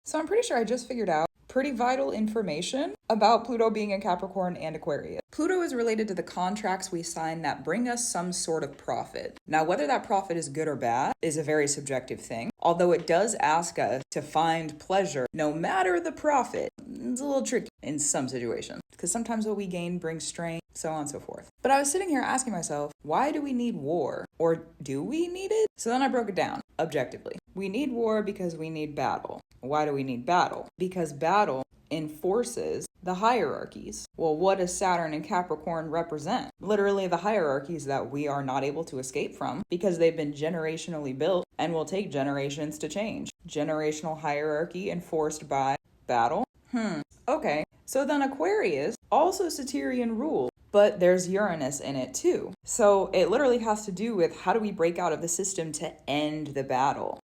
So I'm pretty sure I just figured out pretty vital information about Pluto being in Capricorn and Aquarius. Pluto is related to the contracts we sign that bring us some sort of profit. Now, whether that profit is good or bad is a very subjective thing, although it does ask us to find pleasure no matter the profit. It's a little tricky in some situations because sometimes what we gain brings strain, so on and so forth. But I was sitting here asking myself, why do we need war? Or do we need it? So then I broke it down objectively. We need war because we need battle. Why do we need battle? Because battle enforces the hierarchies. Well, what does Saturn and Capricorn represent? Literally the hierarchies that we are not able to escape from because they've been generationally built and will take generations to change. Generational hierarchy enforced by battle. Okay. So then Aquarius, also Saturnian rule, but there's Uranus in it too. So it literally has to do with how do we break out of the system to end the battle?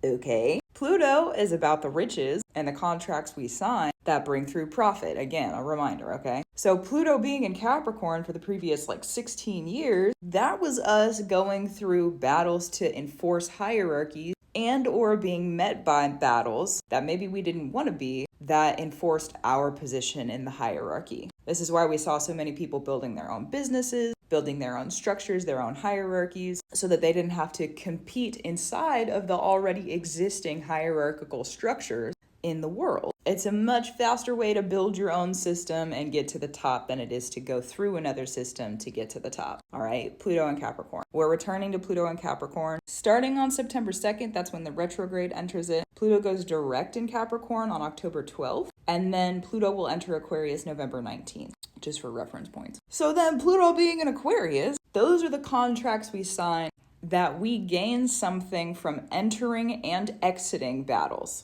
Okay. Pluto is about the riches and the contracts we sign that bring through profit. Again, a reminder, okay? So Pluto being in Capricorn for the previous 16 years, that was us going through battles to enforce hierarchies and or being met by battles that maybe we didn't want to be that enforced our position in the hierarchy. This is why we saw so many people building their own businesses, building their own structures, their own hierarchies, so that they didn't have to compete inside of the already existing hierarchical structures in the world. It's a much faster way to build your own system and get to the top than it is to go through another system to get to the top. All right, Pluto and Capricorn. We're returning to Pluto and Capricorn. Starting on September 2nd, that's when the retrograde enters it. Pluto goes direct in Capricorn on October 12th, and then Pluto will enter Aquarius November 19th, just for reference points. So then Pluto being in Aquarius, those are the contracts we sign that we gain something from entering and exiting battles.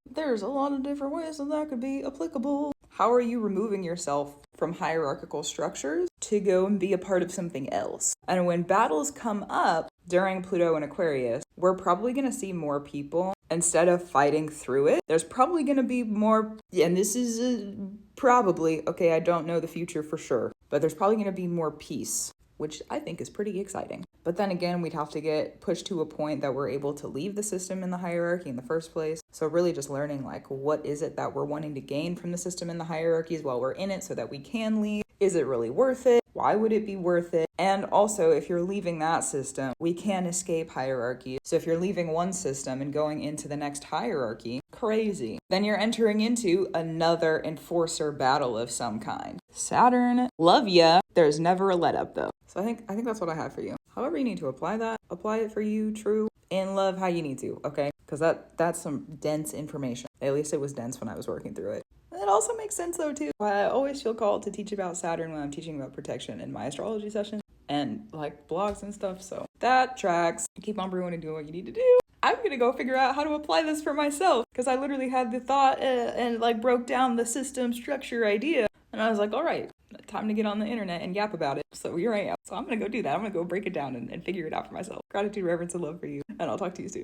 There's a lot of different ways that could be applicable. How are you removing yourself from hierarchical structures to go and be a part of something else? And when battles come up during Pluto and Aquarius, we're probably going to see more people, instead of fighting through it, there's probably going to be more, and this is probably, okay, I don't know the future for sure, but there's probably going to be more peace, which I think is pretty exciting. But then again, we'd have to get pushed to a point that we're able to leave the system in the hierarchy in the first place. So really just learning what is it that we're wanting to gain from the system in the hierarchies while we're in it so that we can leave. Is it really worth it? Why would it be worth it? And also, if you're leaving that system, we can escape hierarchy. So if you're leaving one system and going into the next hierarchy, crazy. Then you're entering into another enforcer battle of some kind. Saturn, love ya. There's never a let up though. So I think that's what I have for you. However you need to apply that, apply it for you, true, and love how you need to, okay? Because that's some dense information. At least it was dense when I was working through it. It also makes sense though too. I always feel called to teach about Saturn when I'm teaching about protection in my astrology session and blogs and stuff. So that tracks. Keep on brewing and doing what you need to do. I'm gonna go figure out how to apply this for myself because I literally had the thought and broke down the system structure idea. And I was like, all right, time to get on the internet and yap about it. So here I am. So I'm gonna go do that. I'm gonna go break it down and figure it out for myself. Gratitude, reverence, and love for you. And I'll talk to you soon.